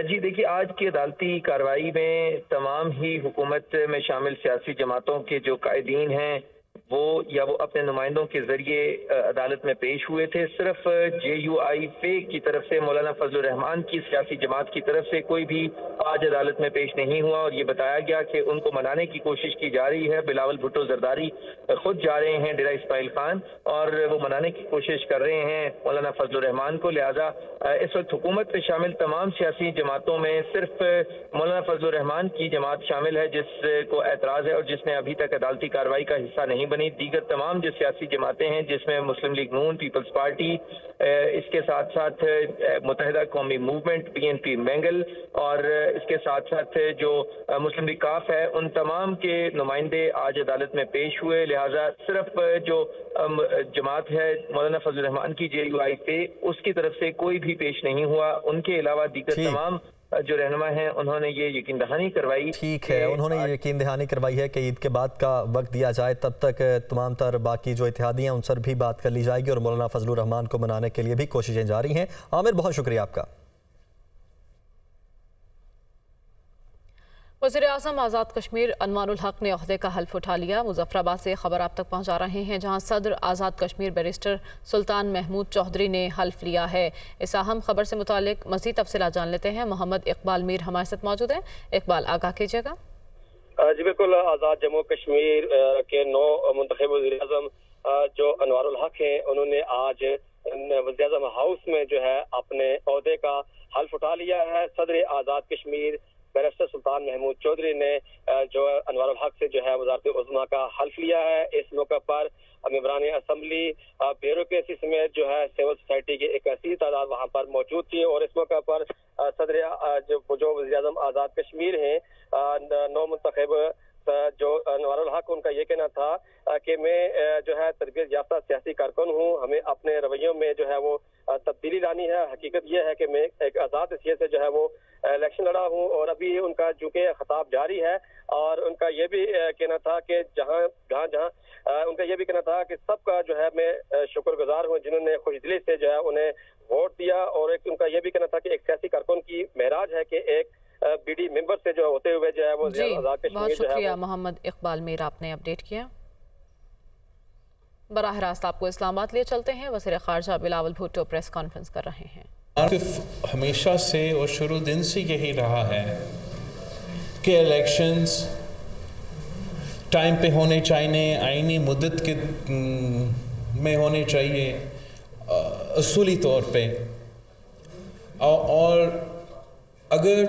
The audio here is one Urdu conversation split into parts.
جی دیکھیے، آج کی عدالتی کارروائی میں تمام ہی حکومت میں شامل سیاسی جماعتوں کے جو قائدین ہیں وہ اپنے نمائندوں کے ذریعے عدالت میں پیش ہوئے تھے. صرف JUI کی طرف سے مولانا فضل الرحمان کی سیاسی جماعت کی طرف سے کوئی بھی آج عدالت میں پیش نہیں ہوا، اور یہ بتایا گیا کہ ان کو منانے کی کوشش کی جا رہی ہے. بلاول بھٹو زرداری خود جا رہے ہیں ڈیرہ اسماعیل خان اور وہ منانے کی کوشش کر رہے ہیں مولانا فضل الرحمان کو. لہذا اس وقت حکومت میں شامل تمام سیاسی جماعتوں میں صرف مولانا فضل الرحمان کی جماعت شامل ہے جس کو اعتراض ہے اور جس نے ابھی تک عدالتی کارروائی کا حصہ نہیں بنی. دیگر تمام جو سیاسی جماعتیں ہیں جس میں مسلم لیگ نون، پیپلز پارٹی، اس کے ساتھ ساتھ متحدہ قومی موومنٹ PNP مینگل اور اس کے ساتھ ساتھ جو مسلم لیگ کاف ہے، ان تمام کے نمائندے آج عدالت میں پیش ہوئے. لہٰذا صرف جو جماعت ہے مولانا فضل الرحمان کی JUI اس کی طرف سے کوئی بھی پیش نہیں ہوا. ان کے علاوہ دیگر تمام جو رہنما ہیں انہوں نے یہ یقین دہانی کروائی. ٹھیک ہے، انہوں نے یہ یقین دہانی کروائی ہے کہ عید کے بعد کا وقت دیا جائے، تب تک تمام تر باقی جو اتحادی ہیں ان سے بھی بات کر لی جائے گی اور مولانا فضل الرحمان کو منانے کے لیے بھی کوششیں جاری ہیں. عامر، بہت شکریہ آپ کا. وزیر اعظم آزاد کشمیر انوار الحق نے عہدے کا حلف اٹھا لیا. مظفر آباد سے خبر آپ تک پہنچا رہے ہیں جہاں صدر آزاد کشمیر بیرسٹر سلطان محمود چودھری نے حلف لیا ہے. اس اہم خبر سے متعلق مزید تفصیلات جان لیتے ہیں. محمد اقبال میر ہمارے ساتھ موجود ہیں. اقبال، آگاہ کیجیے گا. جی بالکل، آزاد جموں کشمیر کے نو منتخب وزیر اعظم جو انوار الحق ہیں انہوں نے آج وزیر اعظم ہاؤس میں جو ہے اپنے عہدے کا حلف اٹھا لیا ہے. صدر آزاد کشمیر بیرسٹر سلطان محمود چودھری نے جو انوار الحق سے جو ہے وزارت عظمیٰ کا حلف لیا ہے. اس موقع پر ممبران اسمبلی، بیوروکریسی سمیت جو ہے سول سوسائٹی کی ایک ایسی تعداد وہاں پر موجود تھی، اور اس موقع پر صدر جو وزیر اعظم آزاد کشمیر ہیں نو منتخب جو انوار الحق، ان کا یہ کہنا تھا کہ میں جو ہے تربیت یافتہ سیاسی کارکن ہوں، ہمیں اپنے رویوں میں جو ہے وہ تبدیلی لانی ہے. حقیقت یہ ہے کہ میں ایک آزاد حیثیت سے جو ہے وہ الیکشن لڑا ہوں، اور ابھی ان کا چونکہ خطاب جاری ہے اور ان کا یہ بھی کہنا تھا کہ جہاں ان کا یہ بھی کہنا تھا کہ سب کا جو ہے میں شکر گزار ہوں جنہوں نے خوش دلی سے جو ہے انہیں ووٹ دیا. اور ان کا یہ بھی کہنا تھا کہ ایک سیاسی کارکن کی معراج ہے کہ ایک BD ممبر سے جو ہوتے ہوئے جو ہے وہ آزاد کشمیر. بہت شکریہ محمد اقبال میر، آپ نے اپڈیٹ کیا. براہ راست آپ کو اسلام آباد لیے چلتے ہیں. وزیر خارجہ بلاول بھٹو پریس کانفرنس کر رہے ہیں. ہمیشہ سے اور شروع دن سے یہی رہا ہے کہ الیکشنز ٹائم پہ ہونے چاہیے، آئینی مدت کے میں ہونے چاہیے اصولی طور پہ، اور اگر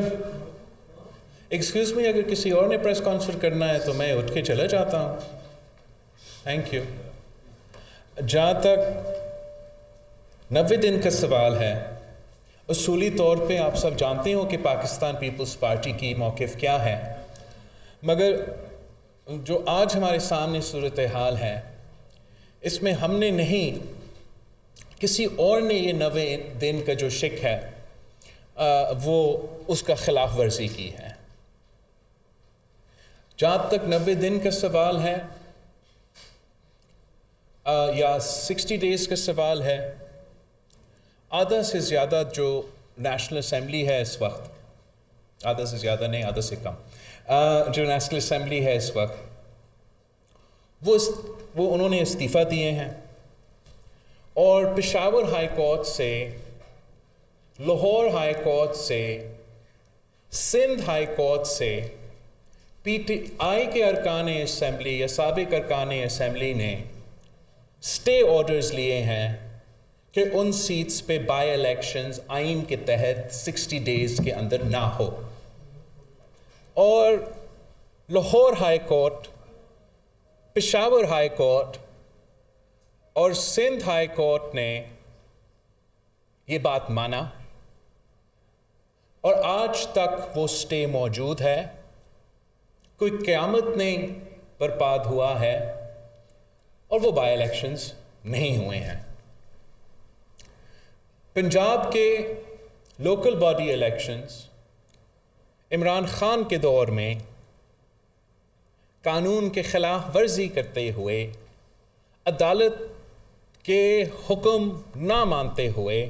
اگر کسی اور نے پریس کانفرنس کرنا ہے تو میں اٹھ کے چلا جاتا ہوں. Thank you. جہاں تک 90 دن کا سوال ہے، اصولی طور پہ آپ سب جانتے ہو کہ پاکستان پیپلز پارٹی کی موقف کیا ہے، مگر جو آج ہمارے سامنے صورتحال ہے اس میں ہم نے نہیں، کسی اور نے یہ 90 دن کا جو شک ہے وہ اس کا خلاف ورزی کی ہے. جہاں تک 90 دن کا سوال ہے یا 60 ڈیز کا سوال ہے، آدھا سے زیادہ جو نیشنل اسمبلی ہے اس وقت، آدھا سے زیادہ نہیں، آدھا سے کم، جو نیشنل اسمبلی ہے اس وقت، وہ انہوں نے استعفیٰ دیے ہیں، اور پشاور ہائی کورٹ سے، لاہور ہائی کورٹ سے، سندھ ہائی کورٹ سے PTI کے ارکان اسمبلی یا سابق ارکان اسمبلی نے سٹے آرڈرز لیے ہیں کہ ان سیٹس پہ بائی الیکشنز آئین کے تحت 60 ڈیز کے اندر نہ ہو. اور Lahore high court, Peshawar high court اور سندھ ہائی کورٹ نے یہ بات مانا، اور آج تک وہ سٹے موجود ہے. کوئی قیامت نہیں برپاد ہوا ہے، اور وہ بائی الیکشنز نہیں ہوئے ہیں. پنجاب کے local body elections Imran Khan کے دور میں قانون کے خلاف ورزی کرتے ہوئے، عدالت کے حکم نہ مانتے ہوئے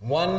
1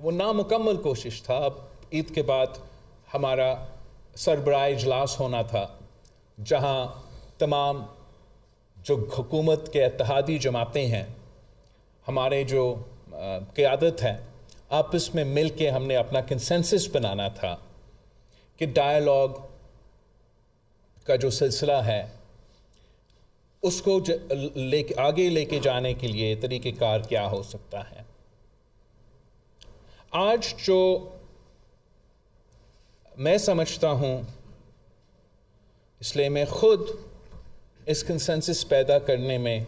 وہ نامکمل کوشش تھا. اب عید کے بعد ہمارا سربراہ اجلاس ہونا تھا جہاں تمام جو حکومت کے اتحادی جماعتیں ہیں, ہمارے جو قیادت ہے, آپس میں مل کے ہم نے اپنا کنسنسس بنانا تھا کہ ڈائیلاگ کا جو سلسلہ ہے اس کو آگے لے کے جانے کے لیے طریقہ کار کیا ہو سکتا ہے. آج جو میں سمجھتا ہوں, اس لیے میں خود اس کنسنسس پیدا کرنے میں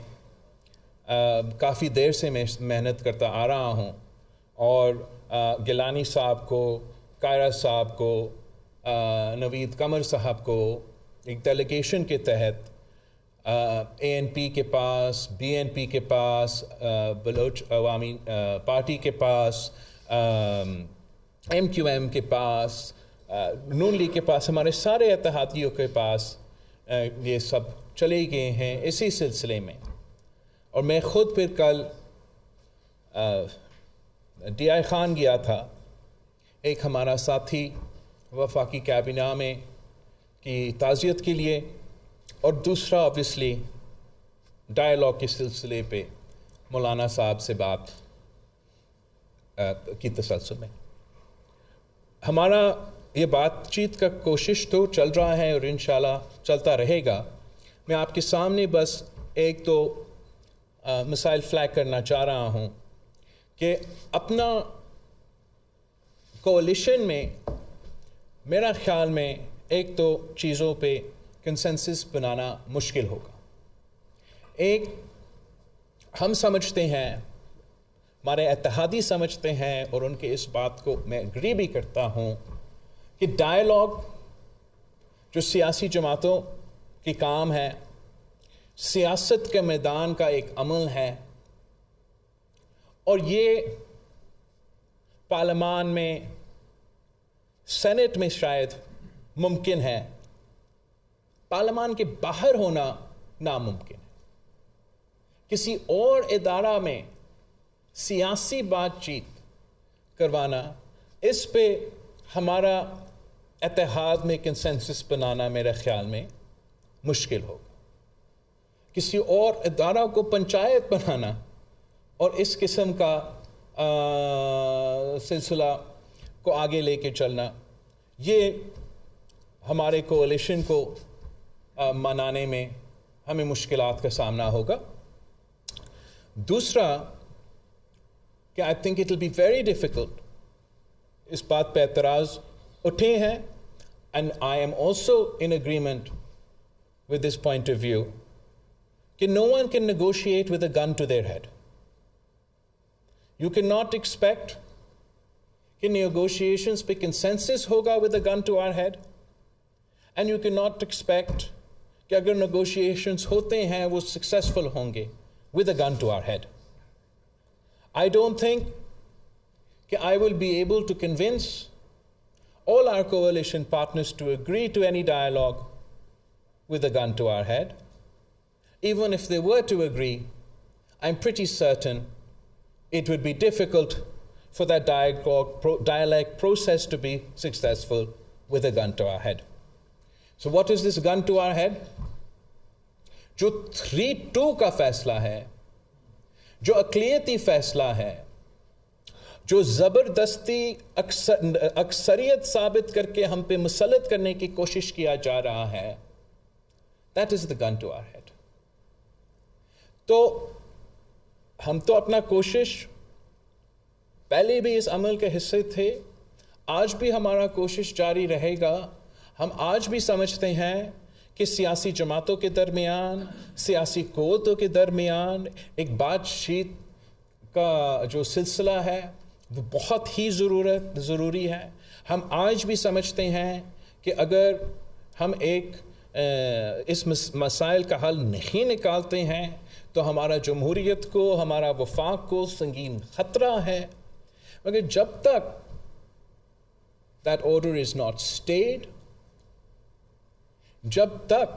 کافی دیر سے میں محنت کرتا آ رہا ہوں, اور گیلانی صاحب کو, کائرہ صاحب کو, نوید قمر صاحب کو ایک ڈیلیگیشن کے تحت اے این پی کے پاس, بی این پی کے پاس, بلوچ عوامی پارٹی کے پاس, ایم کیو ایم کے پاس, نون لیگ کے پاس, ہمارے سارے اتحادیوں کے پاس یہ سب چلے گئے ہیں اسی سلسلے میں. اور میں خود پھر کل ڈی آئی خان گیا تھا, ایک ہمارا ساتھی وفاقی کابینہ میں کی تعزیت کے لیے, اور دوسرا آبویسلی ڈائیلاگ کے سلسلے پہ مولانا صاحب سے بات کی تسلسل میں. ہمارا یہ بات چیت کا کوشش تو چل رہا ہے اور انشاءاللہ چلتا رہے گا. میں آپ کے سامنے بس ایک دو مسائل فلیگ کرنا چاہ رہا ہوں کہ اپنا کولیشن میں میرا خیال میں ایک دو چیزوں پہ کنسنسس بنانا مشکل ہوگا. ایک, ہم سمجھتے ہیں, ہمارے اتحادی سمجھتے ہیں, اور ان کے اس بات کو میں اگری بھی کرتا ہوں کہ ڈائیلاگ جو سیاسی جماعتوں کی کام ہے, سیاست کے میدان کا ایک عمل ہے, اور یہ پارلیمان میں, سینٹ میں شاید ممکن ہے, پارلیمان کے باہر ہونا ناممکن ہے. کسی اور ادارہ میں سیاسی بات چیت کروانا, اس پہ ہمارا اتحاد میں کنسنسس بنانا میرے خیال میں مشکل ہوگا. کسی اور ادارہ کو پنچایت بنانا اور اس قسم کا سلسلہ کو آگے لے کے چلنا, یہ ہمارے کولیشن کو منانے میں ہمیں مشکلات کا سامنا ہوگا. دوسرا کہ I think it will be very difficult, اس بات پہ اعتراض اٹھے ہیں, and I am also in agreement with this point of view, کہ no one can negotiate with a gun to their head. You cannot expect کہ negotiations پہ consensus ہوگا with a gun to our head, and you cannot expect کہ اگر negotiations ہوتے ہیں وہ successful ہوں گے with a gun to our head. I don't think کہ I will be able to convince all our coalition partners to agree to any dialogue with a gun to our head. Even if they were to agree, I'm pretty certain it would be difficult for that dialogue process to be successful with a gun to our head. So what is this gun to our head? جو 3-2 کا فیصلہ ہے, جو اقلیتی فیصلہ ہے, جو زبردستی اکثریت ثابت کر کے ہم پہ مسلط کرنے کی کوشش کیا جا رہا ہے, that is the gun to our head. تو ہم تو اپنا کوشش پہلے بھی اس عمل کے حصے تھے, آج بھی ہمارا کوشش جاری رہے گا. ہم آج بھی سمجھتے ہیں کہ سیاسی جماعتوں کے درمیان, سیاسی قوتوں کے درمیان ایک بات چیت کا جو سلسلہ ہے وہ بہت ہی ضروری ہے. ہم آج بھی سمجھتے ہیں کہ اگر ہم ایک اس مسائل کا حل نہیں نکالتے ہیں تو ہمارا جمہوریت کو, ہمارا وفاق کو سنگین خطرہ ہے. مگر جب تک that order is not stayed, جب تک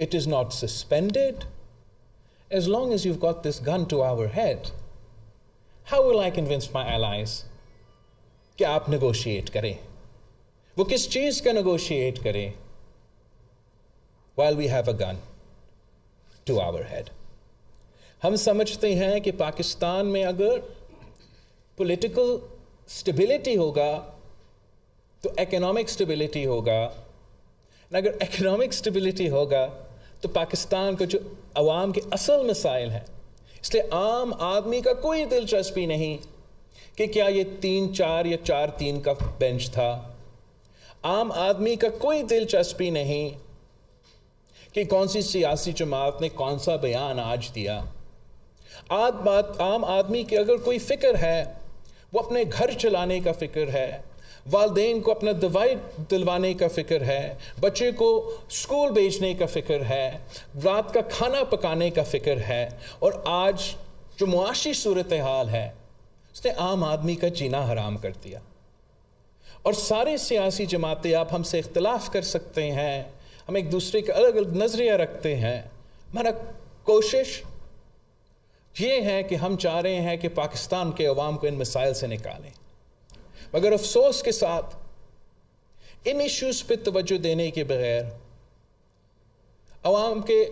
it is not suspended, as long as you've got this gun to our head, how will I convince my allies کہ آپ نیگوشیٹ کریں. وہ کس چیز کا نیگوشیٹ کریں؟ while we have a gun to our head. ہم سمجھتے ہیں کہ پاکستان میں اگر پولیٹیکل سٹیبلٹی ہوگا تو اکنامک سٹیبلٹی ہوگا. اگر اکنامک سٹیبلٹی ہوگا تو پاکستان کو جو عوام کے اصل مسائل ہیں، اس لیے عام آدمی کا کوئی دلچسپی نہیں کہ کیا یہ 3-4 یا 4-3 کا بینچ تھا. عام آدمی کا کوئی دلچسپی نہیں کہ کون سی سیاسی جماعت نے کون سا بیان آج دیا. عام آدمی کی اگر کوئی فکر ہے وہ اپنے گھر چلانے کا فکر ہے، والدین کو اپنا دوائی دلوانے کا فکر ہے، بچے کو اسکول بھیجنے کا فکر ہے، رات کا کھانا پکانے کا فکر ہے. اور آج جو معاشی صورتحال ہے اس نے عام آدمی کا جینا حرام کر دیا. اور سارے سیاسی جماعتیں آپ ہم سے اختلاف کر سکتے ہیں، ہم ایک دوسرے کا الگ الگ نظریہ رکھتے ہیں، ہمارا کوشش یہ ہے کہ ہم چاہ رہے ہیں کہ پاکستان کے عوام کو ان مسائل سے نکالیں. مگر افسوس کے ساتھ ان ایشوز پہ توجہ دینے کے بغیر، عوام کے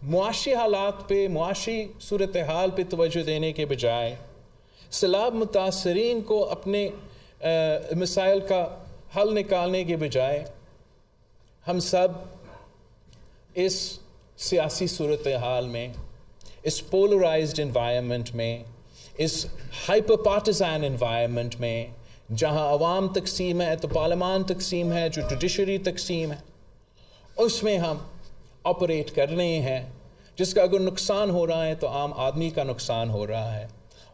معاشی حالات پہ، معاشی صورتحال پہ توجہ دینے کے بجائے، سیلاب متاثرین کو اپنے مسائل کا حل نکالنے کے بجائے، ہم سب اس سیاسی صورتحال میں، اس پولرائزڈ انوائرمنٹ میں، اس ہائپر پارٹیزن انوائرمنٹ میں جہاں عوام تقسیم ہے تو پارلیمان تقسیم ہے، جو جوڈیشری تقسیم ہے، اس میں ہم آپریٹ کر رہے ہیں جس کا اگر نقصان ہو رہا ہے تو عام آدمی کا نقصان ہو رہا ہے.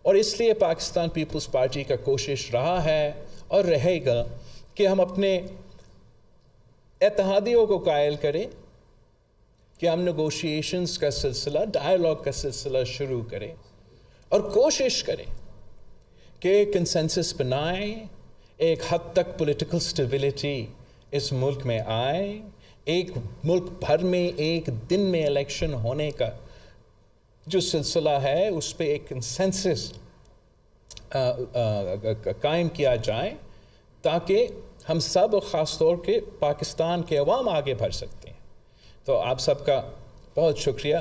اور اس لیے پاکستان پیپلز پارٹی کا کوشش رہا ہے اور رہے گا کہ ہم اپنے اتحادیوں کو قائل کریں کہ ہم نیگوشیشنز کا سلسلہ، ڈائیلاگ کا سلسلہ شروع کریں اور کوشش کریں کہ کنسنسس بنائیں، ایک حد تک پولیٹیکل سٹیبلٹی اس ملک میں آئے. ایک ملک بھر میں ایک دن میں الیکشن ہونے کا جو سلسلہ ہے اس پہ ایک کنسنسس قائم کیا جائے تاکہ ہم سب، خاص طور کے پاکستان کے عوام، آگے بڑھ سکتے ہیں. تو آپ سب کا بہت شکریہ.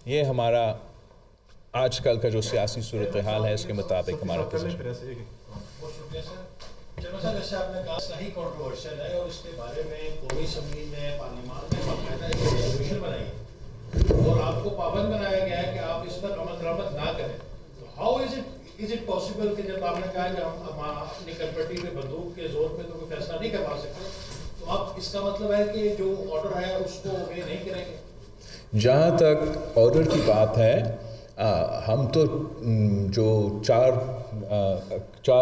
یہ ہمارا آج کل کا جو سیاسی صورتحال ہے اس کے مطابق ہمارا جیسے آپ نے کہا صحیح کنٹروورشل ہے اور اس کے بارے میں قومی اسمبلی میں، پارلیمان میں باقاعدہ ایک ریزولوشن بنائی ہے اور آپ کو پابند بنایا گیا ہے کہ آپ اس پر عمل درآمد نہ کریں. ہاؤ از اٹ پاسبل کہ جب آپ نے کہا کہ ہم اپنی کمپٹی پہ بندوق کے زور پہ تو کوئی فیصلہ نہیں کروا سکتے، تو اب اس کا مطلب ہے کہ جو آرڈر ہے اس کو اوبے نہیں کریں گے؟ جہاں تک آرڈر کی بات ہے، ہم تو جو چار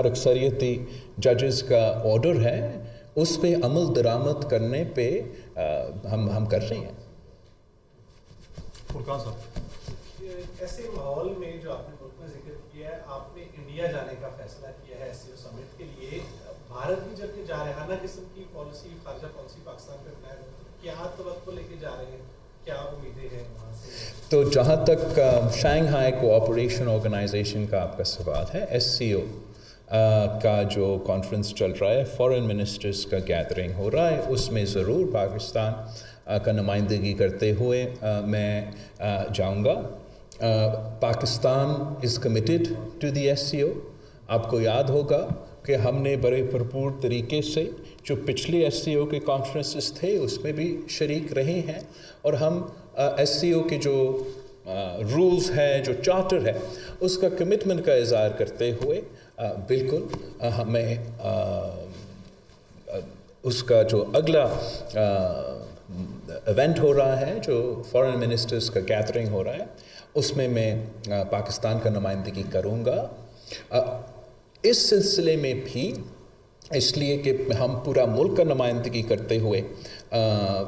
اکثریتی ججز کا آرڈر ہے اس پہ عمل درآمد کرنے پہ ہم کر رہے ہیں. فرقان صاحب، ایسے ماحول میں جو آپ نے ملک میں ذکر کیا ہے، آپ نے انڈیا جانے کا فیصلہ کیا ہے ایس سی او سمٹ کے لیے. بھارت کی جبکہ جارحانہ قسم کی پالیسی، خارجہ پالیسی پاکستان پہ اپنائے ہوئے، کیا توقع لے کے جا رہے ہیں؟ کیا امیدیں ہیں وہاں سے؟ تو جہاں تک شنگھائی کوآپریشن آرگنائزیشن کا آپ کا سوال ہے، ایس سی او کا جو کانفرنس چل رہا ہے، فارن منسٹرز کا گیدرنگ ہو رہا ہے، اس میں ضرور پاکستان کا نمائندگی کرتے ہوئے میں جاؤں گا. Pakistan is committed to the S C O. آپ کو یاد ہوگا کہ ہم نے بڑے بھرپور طریقے سے جو پچھلی ایس سی او کے کانفرنسز تھے اس میں بھی شریک رہے ہیں، اور ہم ایس سی او کے جو رولز ہیں، جو چارٹر ہے، اس کا کمٹمنٹ کا اظہار کرتے ہوئے بالکل ہمیں اس کا جو اگلا ایونٹ ہو رہا ہے، جو فارن منسٹرز کا گیدرنگ ہو رہا ہے، اس میں پاکستان کا نمائندگی کروں گا. اس سلسلے میں بھی اس لیے کہ ہم پورا ملک کا نمائندگی کرتے ہوئے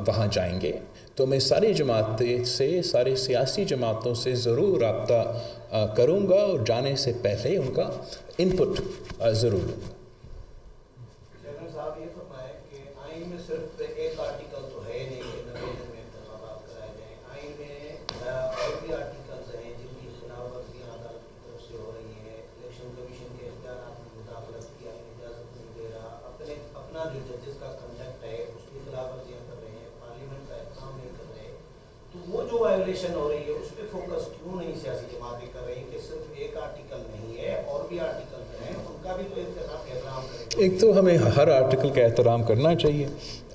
وہاں جائیں گے، تو میں ساری جماعتیں سے، ساری سیاسی جماعتوں سے ضرور رابطہ کروں گا اور جانے سے پہلے ان کا انپٹ ضرور لوں گا. جنرل صاحب یہ فرمائیں کہ آئین میں صرف ایک آرٹیکل تو ہے نہیں کہ 90 دن میں انتخابات کرائے جائیں. آئین میں اور بھی آرٹیکلز ہیں جن کی خلاف ورزیاں عدالت کی طرف سے ہو رہی ہیں. الیکشن کمیشن کے اختیارات میں مداخلت کی آئین اجازت نہیں دے ججز کا کنڈکٹ ہے اس کی خلاف ورزیاں کر رہے ہیں, پارلیمنٹ کا احترام نہیں کر رہے, تو وہ جو وائلیشن ہو رہی ہے اس پہ فوکس کیوں نہیں سیاسی جماعتیں کر رہی کہ صرف ایک آرٹیکل نہیں ہے اور بھی آرٹیکل ہیں, ان کا بھی تو احترام کریں. ایک تو ہمیں ہر آرٹیکل کا احترام کرنا چاہیے,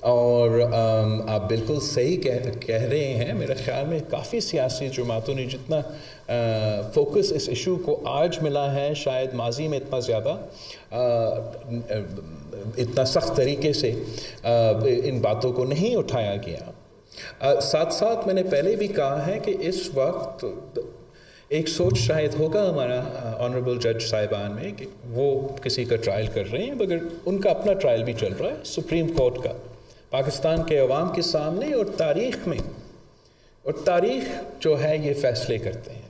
اور آپ بالکل صحیح کہہ رہے ہیں. میرے خیال میں کافی سیاسی جماعتوں نے جتنا فوکس اس ایشو کو آج ملا ہے, شاید ماضی میں اتنا زیادہ اتنا سخت طریقے سے ان باتوں کو نہیں اٹھایا گیا. ساتھ ساتھ میں نے پہلے بھی کہا ہے کہ اس وقت ایک سوچ شاید ہوگا ہمارا آنریبل جج صاحبان میں کہ وہ کسی کا ٹرائل کر رہے ہیں, مگر ان کا اپنا ٹرائل بھی چل رہا ہے سپریم کورٹ کا, پاکستان کے عوام کے سامنے اور تاریخ میں, اور تاریخ جو ہے یہ فیصلے کرتے ہیں.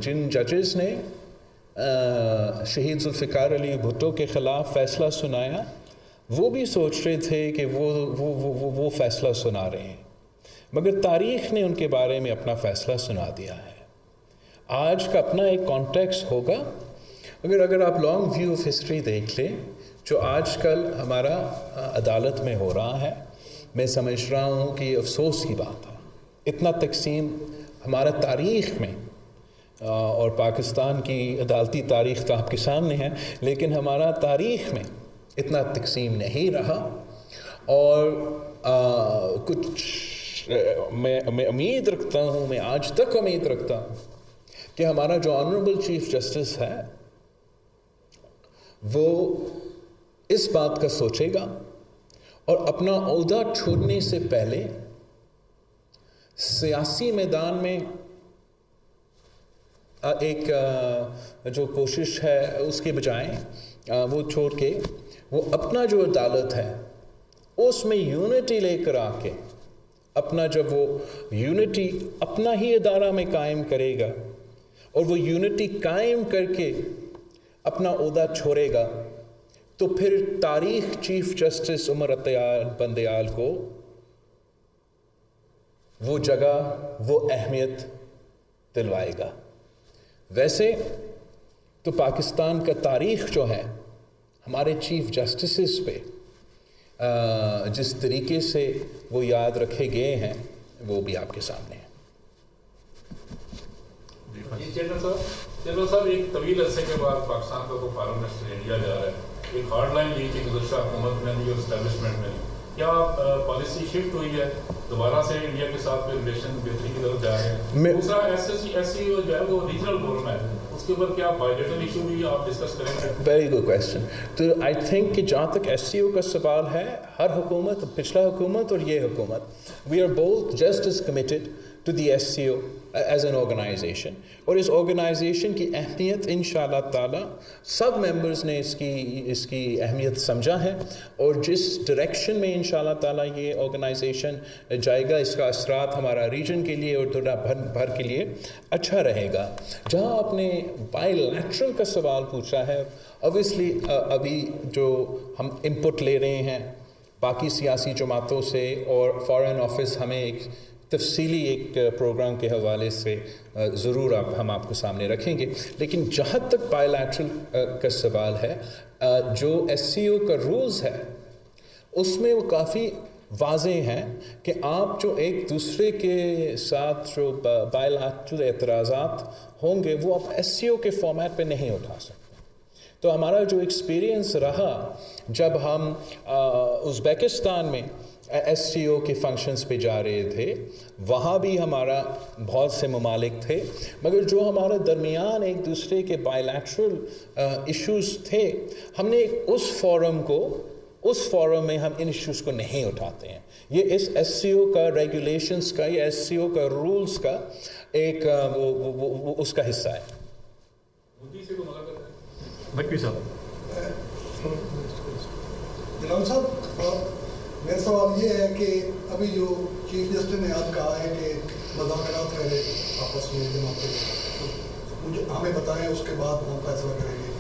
جن ججز نے شہید ذوالفقار علی بھٹو کے خلاف فیصلہ سنایا وہ بھی سوچ رہے تھے کہ وہ فیصلہ سنا رہے ہیں, مگر تاریخ نے ان کے بارے میں اپنا فیصلہ سنا دیا ہے. آج کا اپنا ایک کانٹیکسٹ ہوگا, اگر آپ لانگ ویو آف ہسٹری دیکھ لیں جو آج کل ہمارا عدالت میں ہو رہا ہے, میں سمجھ رہا ہوں کہ یہ افسوس کی بات ہے. اتنا تقسیم ہمارا تاریخ میں, اور پاکستان کی عدالتی تاریخ تو آپ کے سامنے ہے, لیکن ہمارا تاریخ میں اتنا تقسیم نہیں رہا. اور کچھ میں امید رکھتا ہوں, میں آج تک امید رکھتا ہوں کہ ہمارا جو آنریبل چیف جسٹس ہے وہ اس بات کا سوچے گا اور اپنا عہدہ چھوڑنے سے پہلے سیاسی میدان میں ایک جو کوشش ہے اس کے بجائے وہ چھوڑ کے وہ اپنا جو عدالت ہے اس میں یونٹی لے کر آ کے اپنا, جب وہ یونٹی اپنا ہی ادارہ میں قائم کرے گا اور وہ یونٹی قائم کر کے اپنا عہدہ چھوڑے گا, تو پھر تاریخ چیف جسٹس عمر عطیہ بندیال کو وہ جگہ, وہ اہمیت دلوائے گا. ویسے تو پاکستان کا تاریخ جو ہے ہمارے چیف جسٹسز پہ جس طریقے سے وہ یاد رکھے گئے ہیں وہ بھی آپ کے سامنے ہے. جی جنرل صاحب, ایک طویل عرصے کے بعد پاکستان کا کوئی فارن منسٹر انڈیا جا رہا ہے, ایک ہارڈ لائن لی تھی گزشتہ حکومت میں بھی اور اسٹیبلشمنٹ میں, کیا پالیسی شفٹ ہوئی ہے دوبارہ سے انڈیا کے ساتھ ریلیشن بہتری کی طرف جا رہے ہیں؟ دوسرا ایس سی او جو ہے وہ ریجنل فورم ہے, اس کے اوپر کیا بائیلیٹرل ایشو بھی آپ ڈسکس کریں گے؟ Very good question. تو آئی تھنک کہ جہاں تک ایس سی او کا سوال ہے, ہر حکومت, پچھلا حکومت اور یہ حکومت, we are both just as committed to the S C O as an organisation, اور اس آرگنائزیشن کی اہمیت انشاءاللہ تعالی سب ممبرز نے اس کی اہمیت سمجھا ہے, اور جس ڈائریکشن میں انشاءاللہ تعالی یہ آرگنائزیشن جائے گا اس کا اثرات ہمارا ریجن کے لیے اور دنیا بھر کے لیے اچھا رہے گا. جہاں آپ نے بائی لیٹرل کا سوال پوچھا ہے, اوبویسلی ابھی جو ہم انپٹ لے رہے ہیں باقی سیاسی جماعتوں سے, اور فارن آفس ہمیں ایک تفصیلی ایک پروگرام کے حوالے سے ضرور ہم آپ کو سامنے رکھیں گے. لیکن جہاں تک بائی لیٹرل کا سوال ہے, جو ایس سی او کا رولز ہے اس میں وہ کافی واضح ہیں کہ آپ جو ایک دوسرے کے ساتھ جو بائی لیٹرل اعتراضات ہوں گے وہ آپ ایس سی او کے فارمیٹ پہ نہیں اٹھا سکتے. تو ہمارا جو ایکسپیرینس رہا جب ہم ازبیکستان میں ایس سی او کے فنکشنز پہ جا رہے تھے, وہاں بھی ہمارا بہت سے ممالک تھے, مگر جو ہمارے درمیان ایک دوسرے کے بائی لیٹرل ایشوز تھے, ہم نے اس فورم میں ہم ان ایشوز کو نہیں اٹھاتے ہیں. یہ اس ایس سی او کا ریگولیشنز کا یا ایس سی او کا رولز کا ایک وہ اس کا حصہ ہے. جناب صاحب, میرا سوال یہ ہے کہ ابھی جو چیف جسٹس نے آج کہا ہے کہ مذاکرات کرے آپس میں جماعتیں, مجھے ہمیں بتائیں اس کے بعد ہم فیصلہ کریں گے.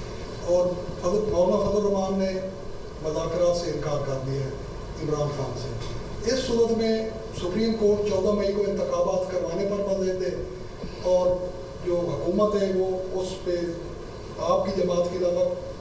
اور مولانا فضل الرحمان نے مذاکرات سے انکار کر دیا ہے عمران خان سے. اس صورت میں سپریم کورٹ 14 مئی کو انتخابات کروانے پر بند دے, اور جو حکومت ہے وہ اس پہ آپ کی جماعت کی طرف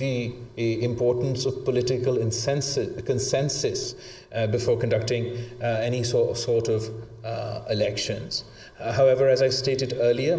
the importance of political consensus before conducting any sort of elections. However, as I stated earlier,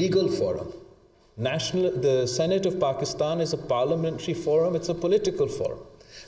legal forum. The Senate of Pakistan is a parliamentary forum, it's a political forum.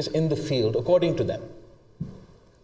is in the field according to them,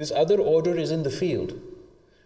this other order is in the field,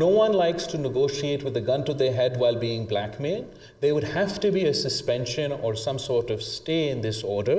No one likes to negotiate with a gun to their head while being blackmailed. There would have to be a suspension or some sort of stay in this order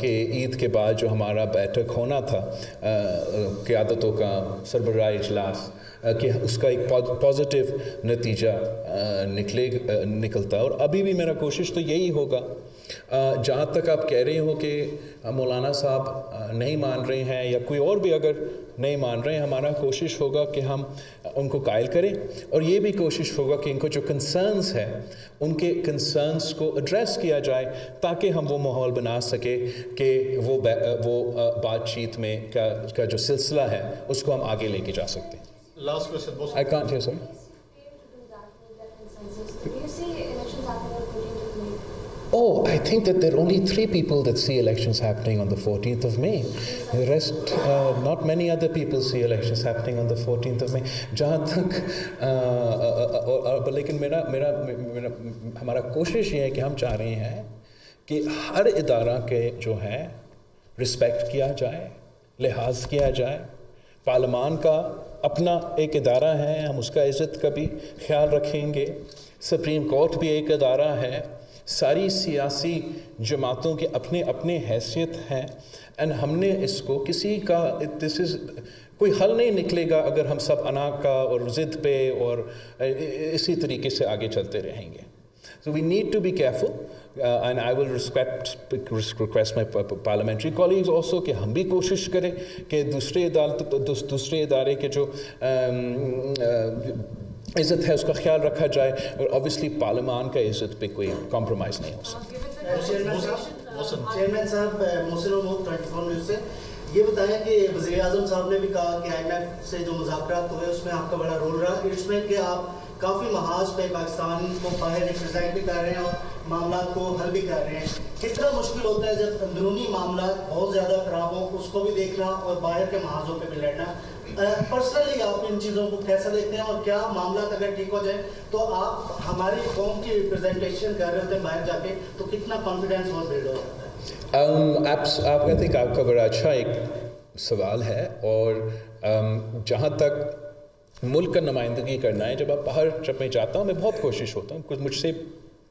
کہ عید کے بعد جو ہمارا بیٹھک ہونا تھا قیادتوں کا سربراہ اجلاس کہ اس کا ایک پازیٹیو نتیجہ نکلتا، اور ابھی بھی میرا کوشش تو یہی ہوگا. جہاں تک آپ کہہ رہے ہو کہ مولانا صاحب نہیں مان رہے ہیں یا کوئی اور بھی اگر نہیں مان رہے ہیں، ہمارا کوشش ہوگا کہ ہم ان کو قائل کریں، اور یہ بھی کوشش ہوگا کہ ان کو جو کنسرنز ہیں ان کے کنسرنز کو ایڈریس کیا جائے تاکہ ہم وہ ماحول بنا سکے کہ وہ بات چیت میں کا جو سلسلہ ہے اس کو ہم آگے لے کے جا سکتے ہیں. Last question. I can't hear, sorry. Do you see elections happening on 14th of May? Oh, I think that there are only 3 people that see elections happening on the 14th of May. The rest, not many other people see elections happening on the 14th of May. جہاں تک لیکن ہمارا کوشش یہ ہے کہ ہم چاہ رہے ہیں کہ ہر ادارہ کے جو ہے رسپیکٹ کیا جائے، لحاظ کیا جائے. پارلیمان کا اپنا ایک ادارہ ہے، ہم اس کا عزت کا بھی خیال رکھیں گے. سپریم کورٹ بھی ایک ادارہ ہے. ساری سیاسی جماعتوں کے اپنے اپنے حیثیت ہیں، اینڈ ہم نے اس کو کسی کا کوئی حل نہیں نکلے گا اگر ہم سب انا کا اور ضد پہ اور اسی طریقے سے آگے چلتے رہیں گے. So we need to be careful, and I will request my parliamentary colleagues also کہ ہم بھی کوشش کریں کہ دوسرے ادارے کے جو عزت ہے اس کا خیال رکھا جائے، اور obviously پارلیمان کا عزت پہ کوئی کمپرومائز نہیں ہو سکتا. چیئرمین صاحب، محسن محمود 24 نیوز سے یہ بتائیں کہ وزیر اعظم صاحب نے بھی کہا کہ IMF سے جو مذاکرات ہوئے اس میں آپ کا بڑا رول رہا. اٹس میں کہ آپ کافی محاذ پہ پاکستان کو باہر ریپرزینٹ بھی کر رہے ہیں اور معاملات کو حل بھی کر رہے ہیں. کتنا مشکل ہوتا ہے جب اندرونی معاملات بہت زیادہ خراب ہوں، اس کو بھی دیکھنا اور باہر کے محاذوں پہ بھی لڑنا. پرسنلی آپ ان چیزوں کو کیسا دیکھتے ہیں، اور کیا معاملات اگر ٹھیک ہو جائے تو آپ ہماری قوم کی ریپرزینٹیشن کر رہے ہوتے ہیں باہر جا کے، تو کتنا کانفیڈینس اور بلڈ ہو جاتا ہے؟ آپ کہتے ہیں کہ آپ کا بڑا اچھا ایک سوال ہے، اور جہاں تک ملک کا نمائندگی کرنا ہے، جب میں جاتا ہوں میں بہت کوشش ہوتا ہوں. کچھ مجھ سے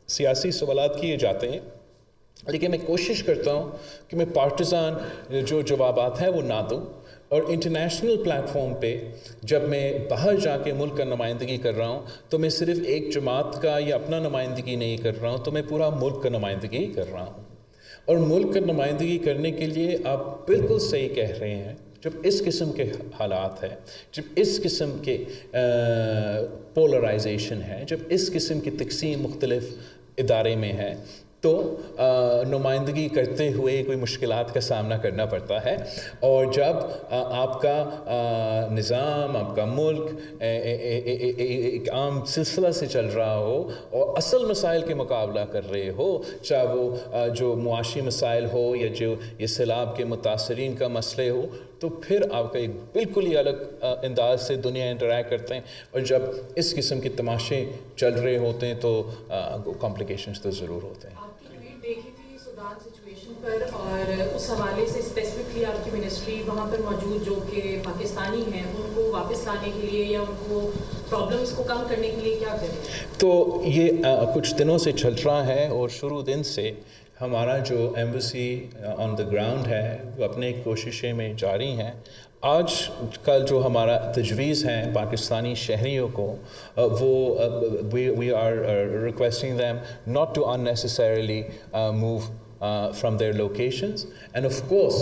سیاسی سوالات کیے جاتے ہیں، لیکن میں کوشش کرتا ہوں کہ میں پارٹیزان جو جوابات ہیں وہ نہ دوں. اور انٹرنیشنل پلیٹ فارم پہ جب میں باہر جا کے ملک کا نمائندگی کر رہا ہوں تو میں صرف ایک جماعت کا یا اپنا نمائندگی نہیں کر رہا ہوں، تو میں پورا ملک کا نمائندگی کر رہا ہوں. اور ملک کا نمائندگی کرنے کے لیے آپ بالکل صحیح کہہ رہے ہیں، جب اس قسم کے حالات ہیں، جب اس قسم کے پولرائزیشن ہے، جب اس قسم کی تقسیم مختلف ادارے میں ہے، تو نمائندگی کرتے ہوئے کوئی مشکلات کا سامنا کرنا پڑتا ہے. اور جب آپ کا نظام، آپ کا ملک ایک عام سلسلہ سے چل رہا ہو اور اصل مسائل کے مقابلہ کر رہے ہو، چاہے وہ جو معاشی مسائل ہو یا جو یہ سیلاب کے متاثرین کا مسئلے ہو، تو پھر آپ کا ایک بالکل ہی الگ انداز سے دنیا انٹریکٹ کرتے ہیں. اور جب اس قسم کے تماشے چل رہے ہوتے ہیں تو کمپلیکیشنز تو ضرور ہوتے ہیں. دیکھی تھی سودان سچویشن پر، اور اس حوالے سے اسپیسیفکلی آپ کی منسٹری وہاں پر موجود جو کہ پاکستانی ہیں ان کو واپس لانے کے لیے یا ان کو پرابلمس کو کم کرنے کے لیے کیا کریں؟ تو یہ کچھ دنوں سے چل رہا ہے، اور شروع دن سے ہمارا جو ایمبیسی آن دا گراؤنڈ ہے وہ اپنے کوششیں میں جاری ہیں. آج کل جو ہمارا تجویز ہیں پاکستانی شہریوں کو، وہ we are requesting them not to unnecessarily move from their locations, and of course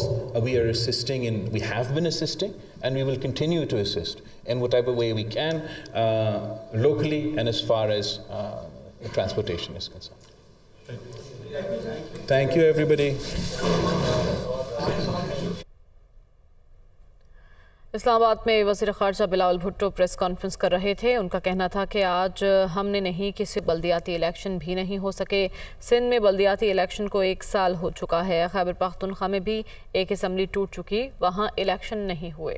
we are assisting we have been assisting and we will continue to assist in whatever way we can locally and as far as transportation is concerned. Thank you everybody. اسلام آباد میں وزیر خارجہ بلاول بھٹو پریس کانفرنس کر رہے تھے. ان کا کہنا تھا کہ آج ہم نے نہیں کسی بلدیاتی الیکشن بھی نہیں ہو سکے. سندھ میں بلدیاتی الیکشن کو 1 سال ہو چکا ہے. خیبر پختونخوا میں بھی ایک اسمبلی ٹوٹ چکی، وہاں الیکشن نہیں ہوئے.